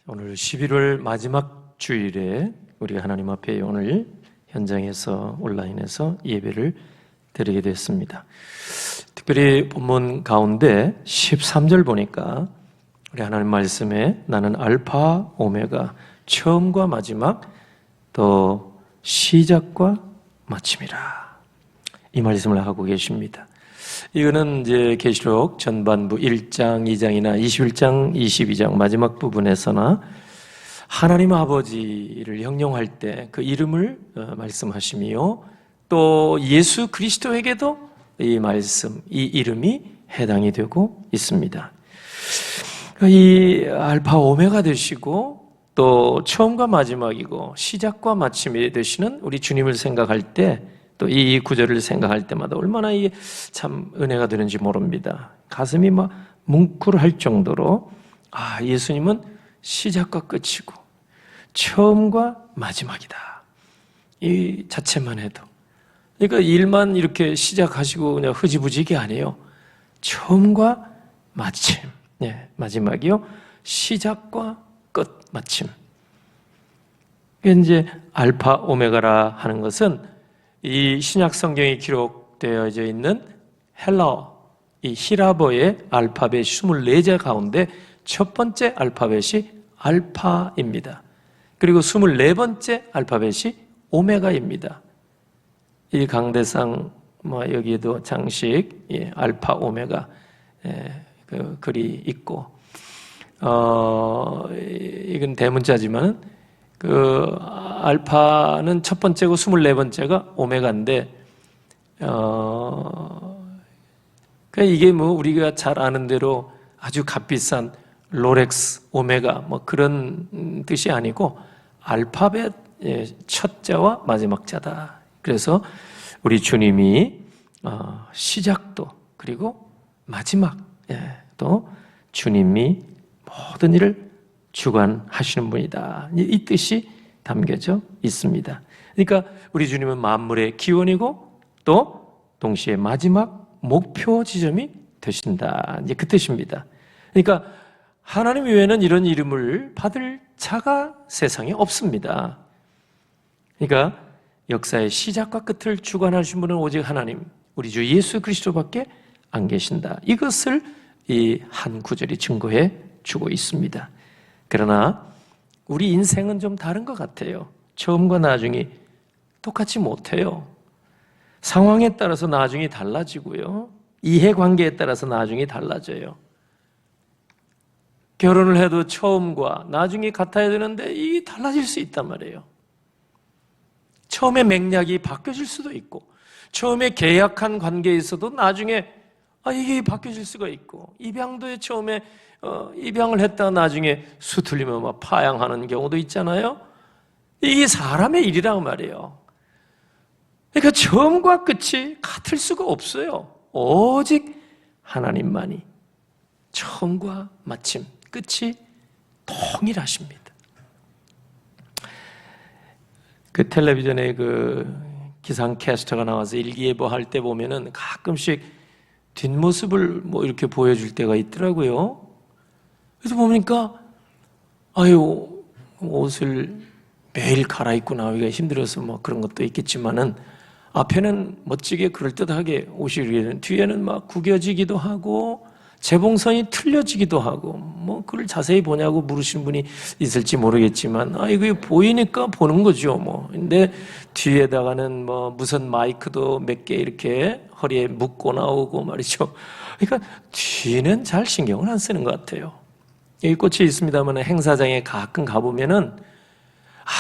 오늘 11월 마지막 주일에 우리가 하나님 앞에 오늘 현장에서 온라인에서 예배를 드리게 됐습니다. 특별히 본문 가운데 13절 보니까 우리 하나님 말씀에 나는 알파 오메가 처음과 마지막 또 시작과 마침이라 이 말씀을 하고 계십니다. 이거는 이제 계시록 전반부 1장, 2장이나 21장, 22장 마지막 부분에서나 하나님 아버지를 형용할 때 그 이름을 말씀하시며 또 예수 그리스도에게도 이 말씀, 이 이름이 해당이 되고 있습니다. 이 알파 오메가 되시고 또 처음과 마지막이고 시작과 마침이 되시는 우리 주님을 생각할 때 또 이 구절을 생각할 때마다 얼마나 이게 참 은혜가 되는지 모릅니다. 가슴이 막 뭉클할 정도로 예수님은 시작과 끝이고 처음과 마지막이다. 이 자체만 해도 그러니까 일만 이렇게 시작하시고 그냥 흐지부지게 아니에요. 처음과 마침, 마지막이요. 시작과 끝, 마침. 이제 알파 오메가라 하는 것은 이 신약 성경에 기록되어져 있는 헬라어, 이 히라보의 알파벳 24자 가운데 첫 번째 알파벳이 알파입니다. 그리고 24번째 알파벳이 오메가입니다. 이 강대상 여기에도 장식 알파 오메가 그 글이 있고 이건 대문자지만 그 알파는 첫 번째고 24번째가 오메가인데 이게 뭐 우리가 잘 아는 대로 아주 값비싼 롤렉스 오메가 그런 뜻이 아니고 알파벳 첫자와 마지막 자다. 그래서 우리 주님이 시작도 그리고 마지막 또 주님이 모든 일을 주관하시는 분이다. 이 뜻이 담겨져 있습니다. 그러니까 우리 주님은 만물의 기원이고 또 동시에 마지막 목표 지점이 되신다. 이제 그 뜻입니다. 그러니까 하나님 외에는 이런 이름을 받을 자가 세상에 없습니다. 그러니까 역사의 시작과 끝을 주관하신 분은 오직 하나님, 우리 주 예수 그리스도밖에 안 계신다. 이것을 이 한 구절이 증거해 주고 있습니다. 그러나 우리 인생은 좀 다른 것 같아요. 처음과 나중이 똑같이 못해요. 상황에 따라서 나중이 달라지고요. 이해관계에 따라서 나중이 달라져요. 결혼을 해도 처음과 나중이 같아야 되는데 이게 달라질 수 있단 말이에요. 처음에 맥락이 바뀌어질 수도 있고 처음에 계약한 관계에 있어도 나중에 이게 바뀌어질 수가 있고 입양도 처음에 입양을 했다가 나중에 수틀리면 막 파양하는 경우도 있잖아요. 이게 사람의 일이란 말이에요. 그러니까 처음과 끝이 같을 수가 없어요. 오직 하나님만이 처음과 마침, 끝이 동일하십니다. 그 텔레비전에 그 기상캐스터가 나와서 일기예보 할 때 보면은 가끔씩 뒷모습을 이렇게 보여줄 때가 있더라고요. 그래서 보니까 옷을 매일 갈아입고 나오기가 힘들어서 그런 것도 있겠지만은 앞에는 멋지게 그럴듯하게 옷이 이르는 뒤에는 막 구겨지기도 하고 재봉선이 틀려지기도 하고 그걸 자세히 보냐고 물으시는 분이 있을지 모르겠지만 이거 보이니까 보는 거죠. 근데 뒤에다가는 무선 마이크도 몇 개 이렇게 허리에 묶고 나오고 말이죠. 그러니까 뒤는 잘 신경을 안 쓰는 것 같아요. 여기 꽃이 있습니다만 행사장에 가끔 가보면은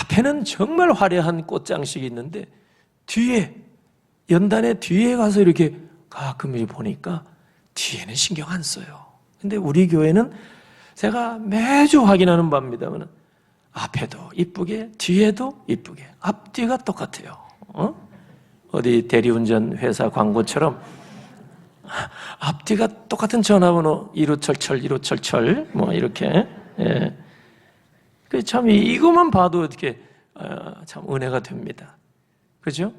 앞에는 정말 화려한 꽃장식이 있는데 뒤에 연단의 뒤에 가서 이렇게 가끔 보니까 뒤에는 신경 안 써요. 근데 우리 교회는 제가 매주 확인하는 바입니다만 앞에도 이쁘게 뒤에도 이쁘게 앞뒤가 똑같아요. 어디 대리운전 회사 광고처럼 앞뒤가 똑같은 전화번호 1577 1577 이렇게 참 이것만 봐도 어떻게 참 은혜가 됩니다. 그죠?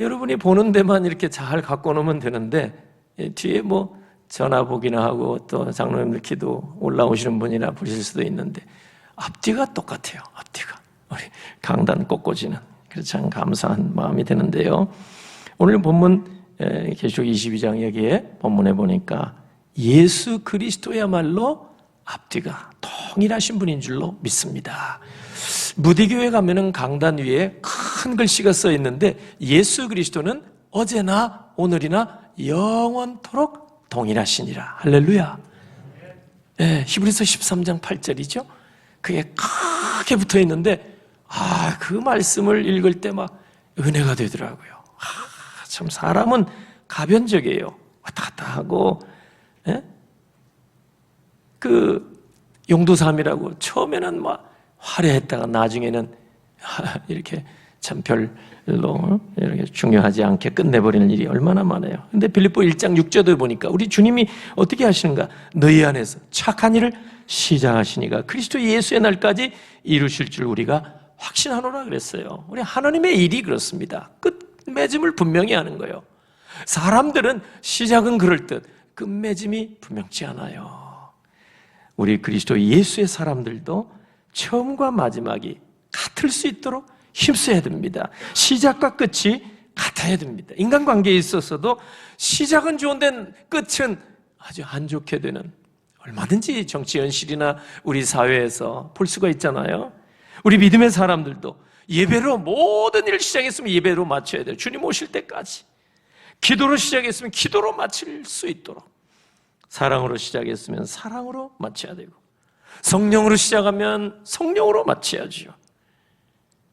여러분이 보는 데만 이렇게 잘 갖고 놓으면 되는데 뒤에 전화 보기나 하고 또 장로님들 기도 올라오시는 분이나 보실 수도 있는데 앞뒤가 똑같아요. 앞뒤가 우리 강단 꺾어지는 그래서 참 감사한 마음이 드는데요. 오늘 본문 계시록 22장 여기에 본문에 보니까 예수 그리스도야말로 앞뒤가 동일하신 분인 줄로 믿습니다. 무디교회 가면은 강단 위에 큰 글씨가 써 있는데 예수 그리스도는 어제나 오늘이나 영원토록 동일하시니라. 할렐루야. 네, 히브리서 13장 8절이죠. 그게 크게 붙어 있는데 그 말씀을 읽을 때 막 은혜가 되더라고요. 참 사람은 가변적이에요. 왔다 갔다 하고 그 용도삼이라고 처음에는 막 화려했다가 나중에는 이렇게 참 별로 이렇게 중요하지 않게 끝내버리는 일이 얼마나 많아요. 근데 빌립보 1장 6절에 보니까 우리 주님이 어떻게 하시는가? 너희 안에서 착한 일을 시작하시니가 그리스도 예수의 날까지 이루실 줄 우리가 확신하노라 그랬어요. 우리 하나님의 일이 그렇습니다. 끝맺음을 분명히 하는 거예요. 사람들은 시작은 그럴 듯 끝맺음이 분명치 않아요. 우리 그리스도 예수의 사람들도 처음과 마지막이 같을 수 있도록 힘써야 됩니다. 시작과 끝이 같아야 됩니다. 인간관계에 있어서도 시작은 좋은데 끝은 아주 안 좋게 되는 얼마든지 정치 현실이나 우리 사회에서 볼 수가 있잖아요. 우리 믿음의 사람들도 예배로 모든 일을 시작했으면 예배로 마쳐야 돼요. 주님 오실 때까지. 기도로 시작했으면 기도로 마칠 수 있도록, 사랑으로 시작했으면 사랑으로 마쳐야 되고, 성령으로 시작하면 성령으로 마쳐야죠.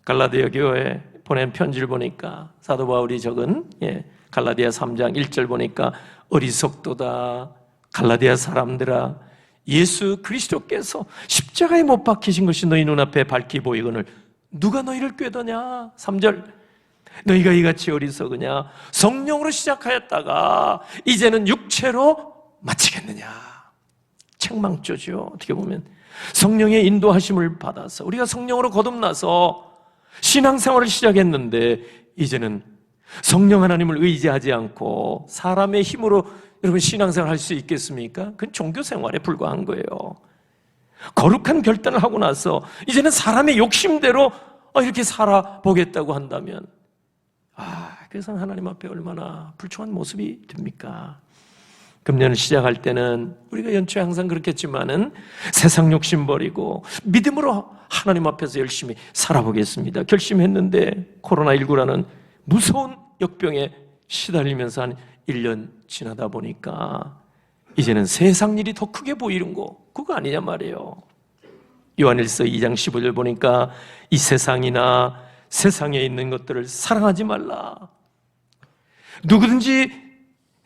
갈라디아 교회에 보낸 편지를 보니까 사도 바울이 적은 갈라디아 3장 1절 보니까 어리석도다 갈라디아 사람들아 예수 그리스도께서 십자가에 못 박히신 것이 너희 눈앞에 밝히 보이거늘 누가 너희를 꾀더냐. 3절 너희가 이같이 어리석으냐. 성령으로 시작하였다가 이제는 육체로 마치겠느냐. 책망조죠. 어떻게 보면 성령의 인도하심을 받아서 우리가 성령으로 거듭나서 신앙생활을 시작했는데 이제는 성령 하나님을 의지하지 않고 사람의 힘으로 여러분 신앙생활 할 수 있겠습니까? 그건 종교생활에 불과한 거예요. 거룩한 결단을 하고 나서 이제는 사람의 욕심대로 이렇게 살아보겠다고 한다면 그래서 하나님 앞에 얼마나 불충한 모습이 됩니까? 금년을 시작할 때는 우리가 연초에 항상 그렇겠지만은 세상 욕심 버리고 믿음으로 하나님 앞에서 열심히 살아보겠습니다. 결심했는데 코로나19라는 무서운 역병에 시달리면서 한 1년 지나다 보니까 이제는 세상 일이 더 크게 보이는 거 그거 아니냐 말이에요. 요한일서 2장 15절 보니까 이 세상이나 세상에 있는 것들을 사랑하지 말라. 누구든지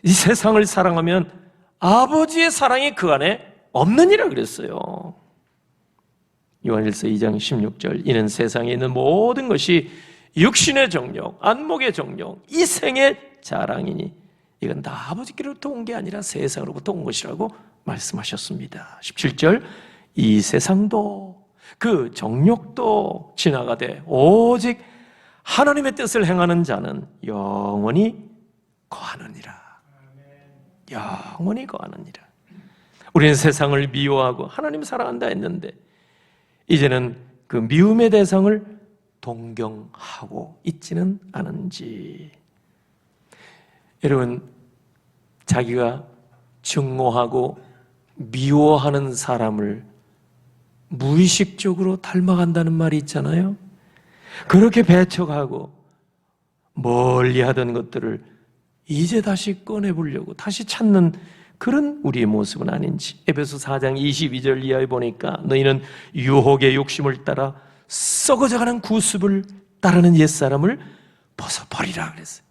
이 세상을 사랑하면 아버지의 사랑이 그 안에 없느니라 그랬어요. 요한일서 2장 16절 이는 세상에 있는 모든 것이 육신의 정욕, 안목의 정욕, 이 생의 자랑이니 이건 다 아버지께로부터 온 게 아니라 세상으로부터 온 것이라고 말씀하셨습니다. 17절 이 세상도 그 정욕도 지나가되 오직 하나님의 뜻을 행하는 자는 영원히 거하느니라. 영원히 거하느니라. 우리는 세상을 미워하고 하나님 사랑한다 했는데 이제는 그 미움의 대상을 동경하고 있지는 않은지. 여러분 자기가 증오하고 미워하는 사람을 무의식적으로 닮아간다는 말이 있잖아요. 그렇게 배척하고 멀리 하던 것들을 이제 다시 꺼내보려고 다시 찾는 그런 우리의 모습은 아닌지. 에베소 4장 22절 이하에 보니까 너희는 유혹의 욕심을 따라 썩어져가는 구습을 따르는 옛사람을 벗어버리라 그랬어요.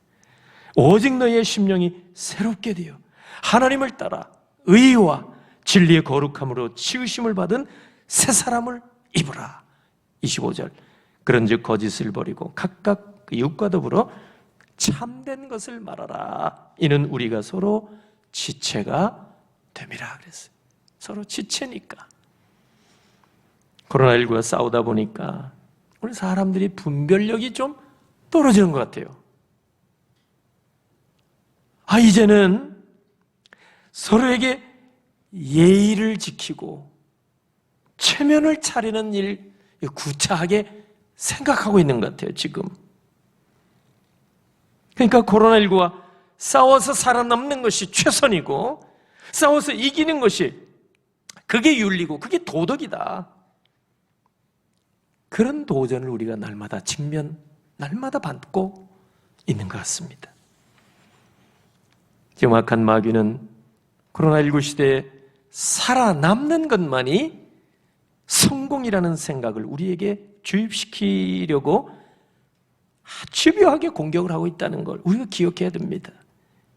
오직 너희의 심령이 새롭게 되어 하나님을 따라 의와 진리의 거룩함으로 지으심을 받은 새 사람을 입으라. 25절 그런즉 거짓을 버리고 각각 그 이웃과 더불어 참된 것을 말하라. 이는 우리가 서로 지체가 됨이라 그랬어요. 서로 지체니까. 코로나19와 싸우다 보니까 우리 사람들이 분별력이 좀 떨어지는 것 같아요. 이제는 서로에게 예의를 지키고 체면을 차리는 일 구차하게 생각하고 있는 것 같아요, 지금. 그러니까 코로나19와 싸워서 살아남는 것이 최선이고 싸워서 이기는 것이 그게 윤리고 그게 도덕이다. 그런 도전을 우리가 날마다 날마다 받고 있는 것 같습니다. 정확한 마귀는 코로나19 시대에 살아남는 것만이 성공이라는 생각을 우리에게 주입시키려고 집요하게 공격을 하고 있다는 걸 우리가 기억해야 됩니다.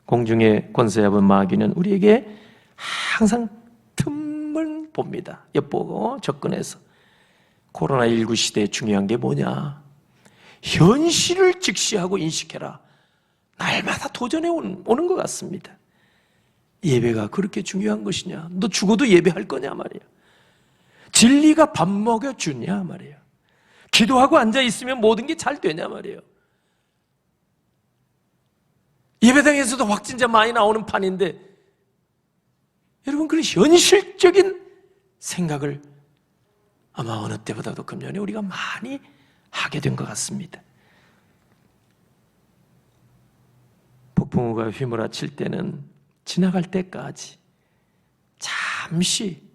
공중의 권세 잡은 마귀는 우리에게 항상 틈을 봅니다. 엿보고 접근해서. 코로나19 시대에 중요한 게 뭐냐? 현실을 직시하고 인식해라. 날마다 도전해 오는 것 같습니다. 예배가 그렇게 중요한 것이냐? 너 죽어도 예배할 거냐 말이야. 진리가 밥 먹여주냐 말이야. 기도하고 앉아있으면 모든 게 잘 되냐 말이에요. 예배당에서도 확진자 많이 나오는 판인데 여러분 그런 현실적인 생각을 아마 어느 때보다도 금년에 우리가 많이 하게 된 것 같습니다. 폭풍우가 휘몰아칠 때는 지나갈 때까지 잠시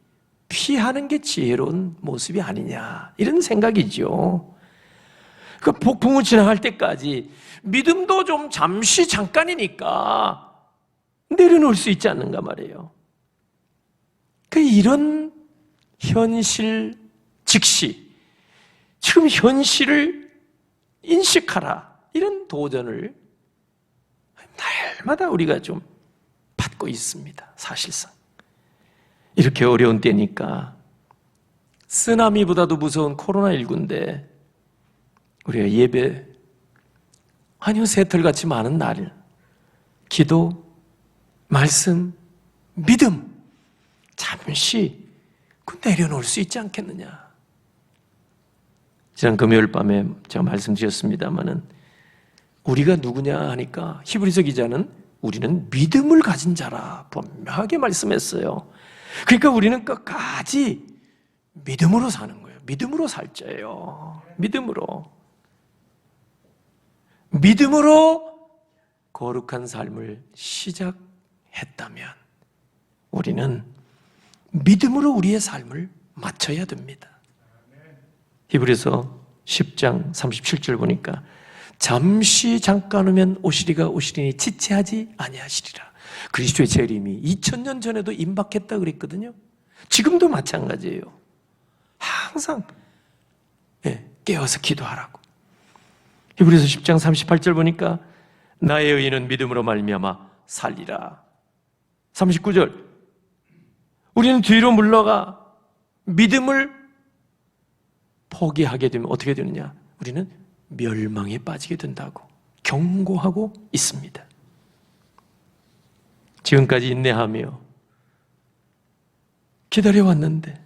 피하는 게 지혜로운 모습이 아니냐 이런 생각이죠. 그 폭풍우 지나갈 때까지 믿음도 좀 잠깐이니까 내려놓을 수 있지 않는가 말이에요. 이런 현실 직시, 지금 현실을 인식하라 이런 도전을 날마다 우리가 좀 받고 있습니다. 사실상 이렇게 어려운 때니까 쓰나미보다도 무서운 코로나19인데 우리가 예배 아니요 새털같이 많은 날 기도, 말씀, 믿음 잠시 내려놓을 수 있지 않겠느냐. 지난 금요일 밤에 제가 말씀드렸습니다마는 우리가 누구냐 하니까 히브리서 기자는 우리는 믿음을 가진 자라 분명하게 말씀했어요. 그러니까 우리는 끝까지 믿음으로 사는 거예요. 믿음으로 살 자예요. 믿음으로 거룩한 삶을 시작했다면 우리는 믿음으로 우리의 삶을 맞춰야 됩니다. 히브리서 10장 37절 보니까 잠시 잠깐 오면 오시리가 오시리니 지체하지 아니하시리라. 그리스도의 재림이 2000년 전에도 임박했다 그랬거든요. 지금도 마찬가지예요. 항상 깨어서 기도하라고. 히브리서 10장 38절 보니까 나의 의인은 믿음으로 말미암아 살리라. 39절 우리는 뒤로 물러가 믿음을 포기하게 되면 어떻게 되느냐? 우리는 멸망에 빠지게 된다고 경고하고 있습니다. 지금까지 인내하며 기다려왔는데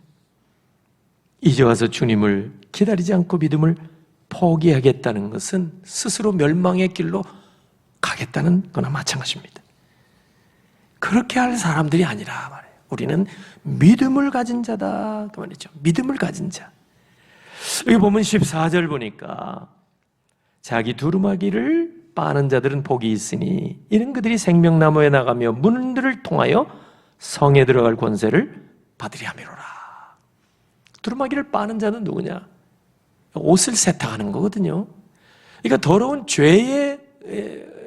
이제 와서 주님을 기다리지 않고 믿음을 포기하겠다는 것은 스스로 멸망의 길로 가겠다는 거나 마찬가지입니다. 그렇게 할 사람들이 아니라 말이에요. 우리는 믿음을 가진 자다 그 말이죠. 믿음을 가진 자. 여기 보면 14절 보니까 자기 두루마기를 빠는 자들은 복이 있으니 이는 그들이 생명나무에 나가며 문들을 통하여 성에 들어갈 권세를 받으리 함이로라. 두루마기를 빠는 자는 누구냐? 옷을 세탁하는 거거든요. 그러니까 더러운 죄의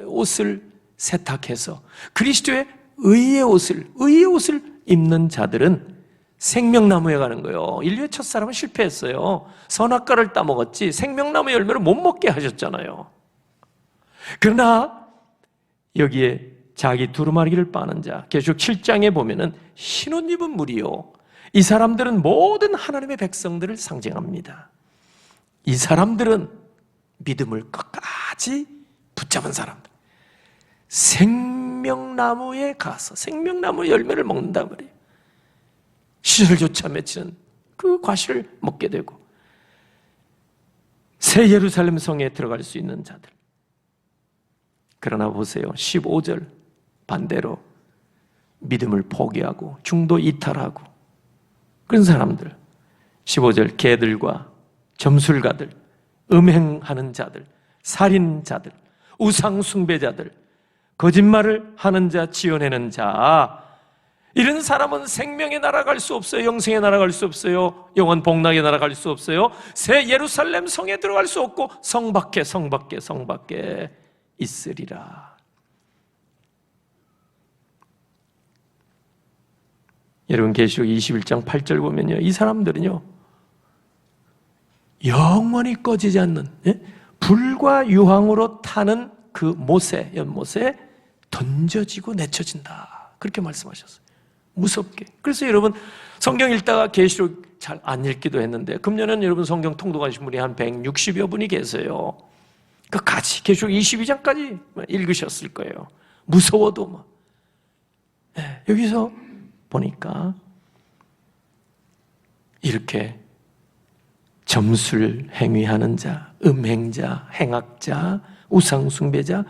옷을 세탁해서 그리스도의 의의 옷을 입는 자들은 생명나무에 가는 거예요. 인류의 첫사람은 실패했어요. 선악과를 따먹었지 생명나무 열매를 못 먹게 하셨잖아요. 그러나 여기에 자기 두루마기를 빠는 자, 계시록 7장에 보면은 흰옷 입은 무리요. 이 사람들은 모든 하나님의 백성들을 상징합니다. 이 사람들은 믿음을 끝까지 붙잡은 사람들. 생명나무에 가서 생명나무 열매를 먹는다 말이에요. 시절조차 맺히는 그 과실을 먹게 되고 새 예루살렘 성에 들어갈 수 있는 자들. 그러나 보세요. 15절 반대로 믿음을 포기하고 중도 이탈하고 그런 사람들, 15절 개들과 점술가들, 음행하는 자들, 살인자들, 우상숭배자들, 거짓말을 하는 자, 지어내는 자, 이런 사람은 생명에 날아갈 수 없어요. 영생에 날아갈 수 없어요. 영원 복락에 날아갈 수 없어요. 새 예루살렘 성에 들어갈 수 없고 성 밖에 있으리라. 여러분 계시록 21장 8절 보면요, 이 사람들은요 영원히 꺼지지 않는 불과 유황으로 타는 그 못에, 연못에 던져지고 내쳐진다, 그렇게 말씀하셨어요. 무섭게. 그래서 여러분 성경 읽다가 계시록 잘 안 읽기도 했는데, 금년은 여러분 성경 통독하신 분이 한 160여 분이 계세요. 그 같이 계시록 22장까지 읽으셨을 거예요. 무서워도 막. 네, 여기서 보니까 이렇게 점술 행위하는 자, 음행자, 행악자, 우상숭배자,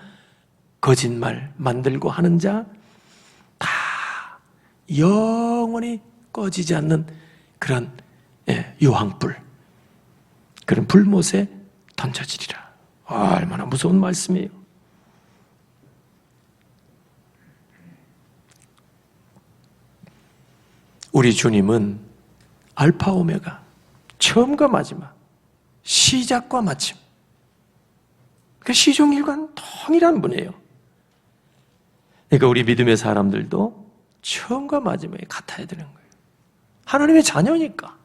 거짓말 만들고 하는 자, 다 영원히 꺼지지 않는 그런 유황불, 그런 불못에 던져지리라. 얼마나 무서운 말씀이에요. 우리 주님은 알파 오메가, 처음과 마지막, 시작과 마침, 그 시종일관 동일한 분이에요. 그러니까 우리 믿음의 사람들도 처음과 마지막이 같아야 되는 거예요. 하나님의 자녀니까.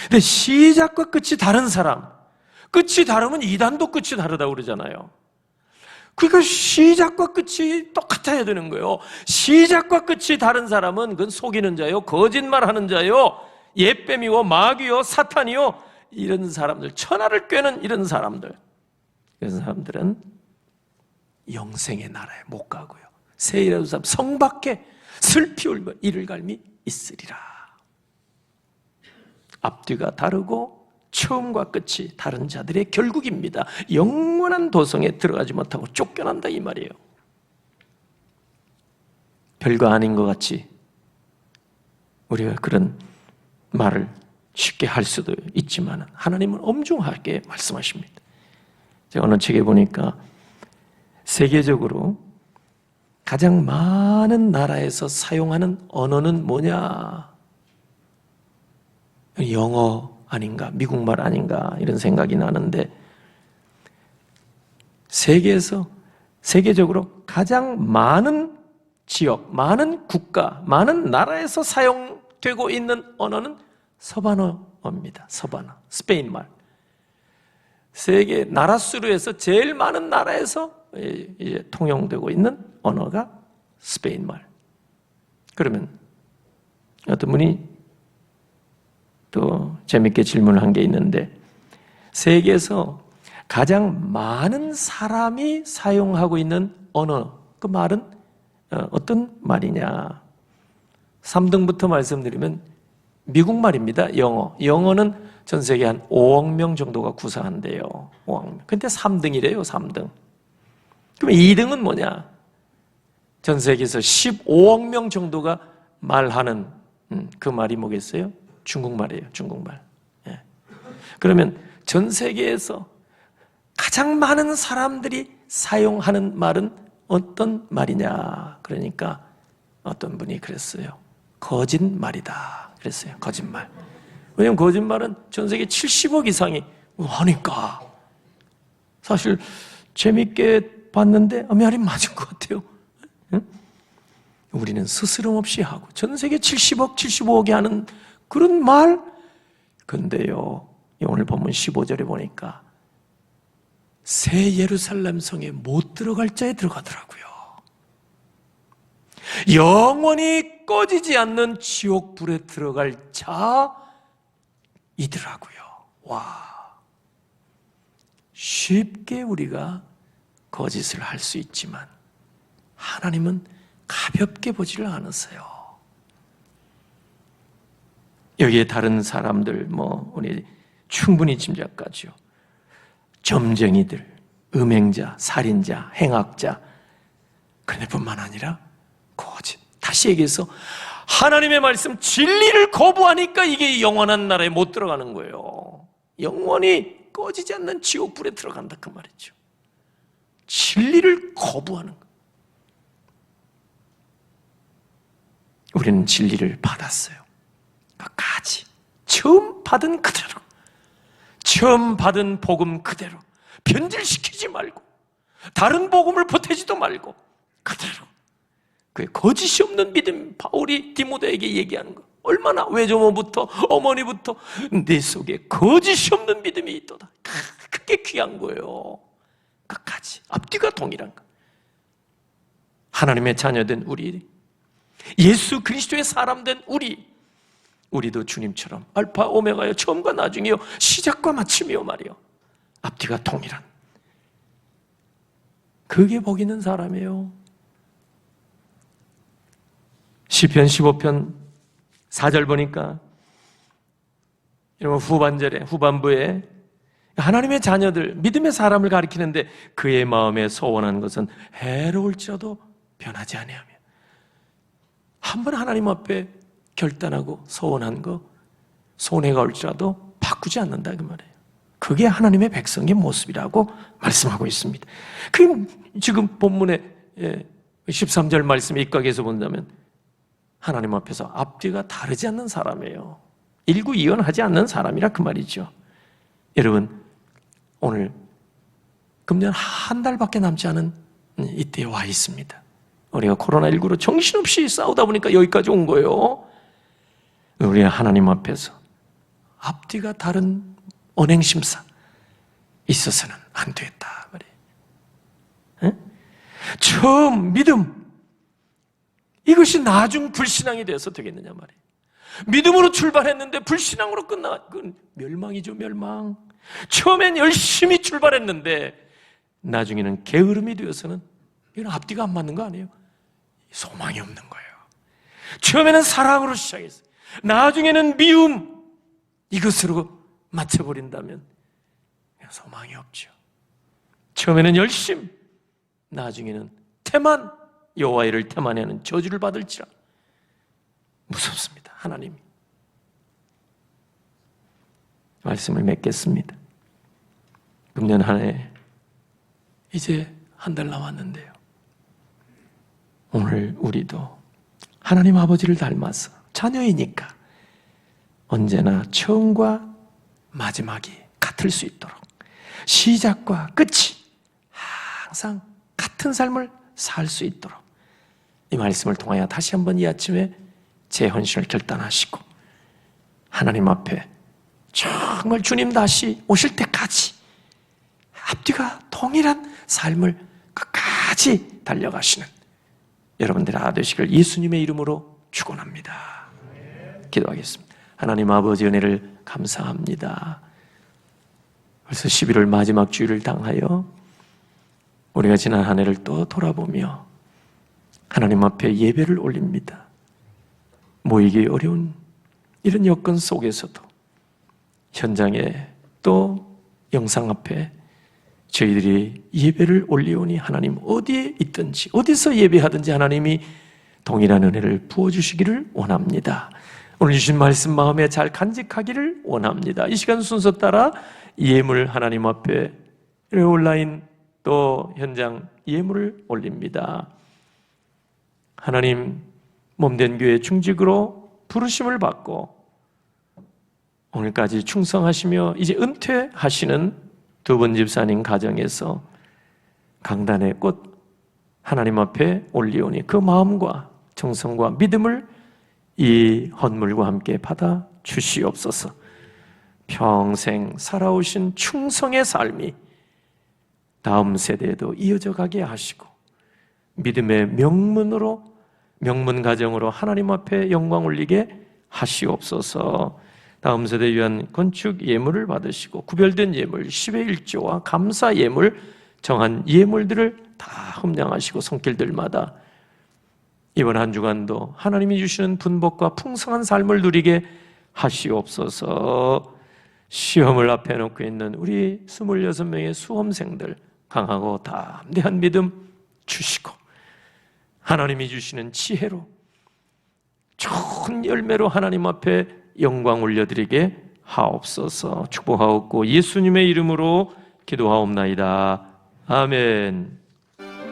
근데 시작과 끝이 다른 사람, 끝이 다르면 이단도 끝이 다르다고 그러잖아요. 그러니까 시작과 끝이 똑같아야 되는 거예요. 시작과 끝이 다른 사람은 그건 속이는 자요, 거짓말하는 자요, 옛뱀이요, 마귀요, 사탄이요, 이런 사람들, 천하를 꿰는 이런 사람들, 그런 사람들은 영생의 나라에 못 가고요, 새 예루살렘 성 밖에 슬피 울며 이를 갈미 있으리라. 앞뒤가 다르고 처음과 끝이 다른 자들의 결국입니다. 영원한 도성에 들어가지 못하고 쫓겨난다, 이 말이에요. 별거 아닌 것 같이 우리가 그런 말을 쉽게 할 수도 있지만 하나님은 엄중하게 말씀하십니다. 제가 어느 책에 보니까 세계적으로 가장 많은 나라에서 사용하는 언어는 뭐냐? 영어 아닌가, 미국말 아닌가, 이런 생각이 나는데, 세계적으로 가장 많은 지역, 많은 국가, 많은 나라에서 사용되고 있는 언어는 서바너어입니다. 서바너, 스페인말. 세계 나라 수로 해서 제일 많은 나라에서 이제 통용되고 있는 언어가 스페인말. 그러면 어떤 분이 또 재밌게 질문한 게 있는데, 세계에서 가장 많은 사람이 사용하고 있는 언어, 그 말은 어떤 말이냐? 3등부터 말씀드리면 미국 말입니다. 영어. 영어는 전 세계 한 5억 명 정도가 구사한대요. 5억 명. 근데 3등이래요, 3등. 그럼 2등은 뭐냐? 전 세계에서 15억 명 정도가 말하는 그 말이 뭐겠어요? 중국말이에요, 중국말. 예. 그러면 전 세계에서 가장 많은 사람들이 사용하는 말은 어떤 말이냐? 그러니까 어떤 분이 그랬어요. 거짓말이다. 그랬어요. 거짓말. 왜냐하면 거짓말은 전 세계 70억 이상이 하니까. 사실 재밌게 봤는데 말이 맞은 것 같아요. 응? 우리는 스스럼 없이 하고 전 세계 70억, 75억이 하는 그런 말. 근데요, 오늘 본문 15절에 보니까 새 예루살렘 성에 못 들어갈 자에 들어가더라고요. 영원히 꺼지지 않는 지옥불에 들어갈 자이더라고요. 와, 쉽게 우리가 거짓을 할 수 있지만 하나님은 가볍게 보지를 않으세요. 여기에 다른 사람들, 우리 충분히 짐작가죠. 점쟁이들, 음행자, 살인자, 행악자, 그런데 뿐만 아니라 다시 얘기해서 하나님의 말씀 진리를 거부하니까 이게 영원한 나라에 못 들어가는 거예요. 영원히 꺼지지 않는 지옥불에 들어간다 그 말이죠. 진리를 거부하는 거. 우리는 진리를 받았어요. 끝까지 처음 받은 그대로, 처음 받은 복음 그대로 변질시키지 말고 다른 복음을 보태지도 말고 그대로, 그 거짓이 없는 믿음, 바울이 디모데에게 얘기하는 거 얼마나 외조모부터 어머니부터 내 속에 거짓이 없는 믿음이 있도다. 그게 귀한 거예요. 끝까지 앞뒤가 동일한 거. 하나님의 자녀된 우리, 예수 그리스도의 사람 된 우리도 주님처럼 알파 오메가요, 처음과 나중이요, 시작과 마침이요 말이요, 앞뒤가 동일한, 그게 복 있는 사람이에요. 시편 15편 4절 보니까 여러분 후반부에 하나님의 자녀들, 믿음의 사람을 가리키는데 그의 마음에 소원한 것은 해로울지라도 변하지 아니하며, 한 번 하나님 앞에 결단하고 소원한 거 손해가 올지라도 바꾸지 않는다 그 말이에요. 그게 하나님의 백성의 모습이라고 말씀하고 있습니다. 그 지금 본문의 13절 말씀에 입각해서 본다면 하나님 앞에서 앞뒤가 다르지 않는 사람이에요. 일구이연하지 않는 사람이라 그 말이죠. 여러분, 오늘 금년 한 달밖에 남지 않은 이때에 와 있습니다. 우리가 코로나19로 정신없이 싸우다 보니까 여기까지 온 거예요. 우리가 하나님 앞에서 앞뒤가 다른 언행심사 있어서는 안 되겠다 말이에요. 처음 믿음, 이것이 나중 불신앙이 돼서 되겠느냐 말이에요. 믿음으로 출발했는데 불신앙으로 그건 멸망이죠, 멸망. 처음엔 열심히 출발했는데 나중에는 게으름이 되어서는 이건 앞뒤가 안 맞는 거 아니에요? 소망이 없는 거예요. 처음에는 사랑으로 시작했어요. 나중에는 미움, 이것으로 맞춰버린다면 소망이 없죠. 처음에는 열심, 나중에는 태만, 여호와의 일을 태만하는 저주를 받을지라. 무섭습니다. 하나님이. 말씀을 맺겠습니다. 금년 한 해 이제 한 달 남았는데요, 오늘 우리도 하나님 아버지를 닮아서 자녀이니까 언제나 처음과 마지막이 같을 수 있도록 시작과 끝이 항상 같은 삶을 살 수 있도록 이 말씀을 통하여 다시 한번 이 아침에 제 헌신을 결단하시고 하나님 앞에 정말 주님 다시 오실 때까지 앞뒤가 동일한 삶을 끝까지 달려가시는 여러분들 다 되시길 예수님의 이름으로 축원합니다. 기도하겠습니다. 하나님 아버지 은혜를 감사합니다. 벌써 11월 마지막 주일을 당하여 우리가 지난 한 해를 또 돌아보며 하나님 앞에 예배를 올립니다. 모이기 어려운 이런 여건 속에서도 현장에 또 영상 앞에 저희들이 예배를 올리오니 하나님 어디에 있든지 어디서 예배하든지 하나님이 동일한 은혜를 부어주시기를 원합니다. 오늘 주신 말씀 마음에 잘 간직하기를 원합니다. 이 시간 순서 따라 예물 하나님 앞에 온라인 또 현장 예물을 올립니다. 하나님 몸된 교회 중직으로 부르심을 받고 오늘까지 충성하시며 이제 은퇴하시는 두 분 집사님 가정에서 강단의 꽃 하나님 앞에 올리오니 그 마음과 정성과 믿음을 이 헌물과 함께 받아 주시옵소서. 평생 살아오신 충성의 삶이 다음 세대에도 이어져 가게 하시고 믿음의 명문 가정으로 하나님 앞에 영광 올리게 하시옵소서. 다음 세대 위한 건축 예물을 받으시고 구별된 예물, 10의 1조와 감사 예물, 정한 예물들을 다 흠량하시고 손길들마다 이번 한 주간도 하나님이 주시는 분복과 풍성한 삶을 누리게 하시옵소서. 시험을 앞에 놓고 있는 우리 26명의 수험생들 강하고 담대한 믿음 주시고 하나님이 주시는 지혜로 좋은 열매로 하나님 앞에 영광 올려드리게 하옵소서. 축복하옵고 예수님의 이름으로 기도하옵나이다. 아멘.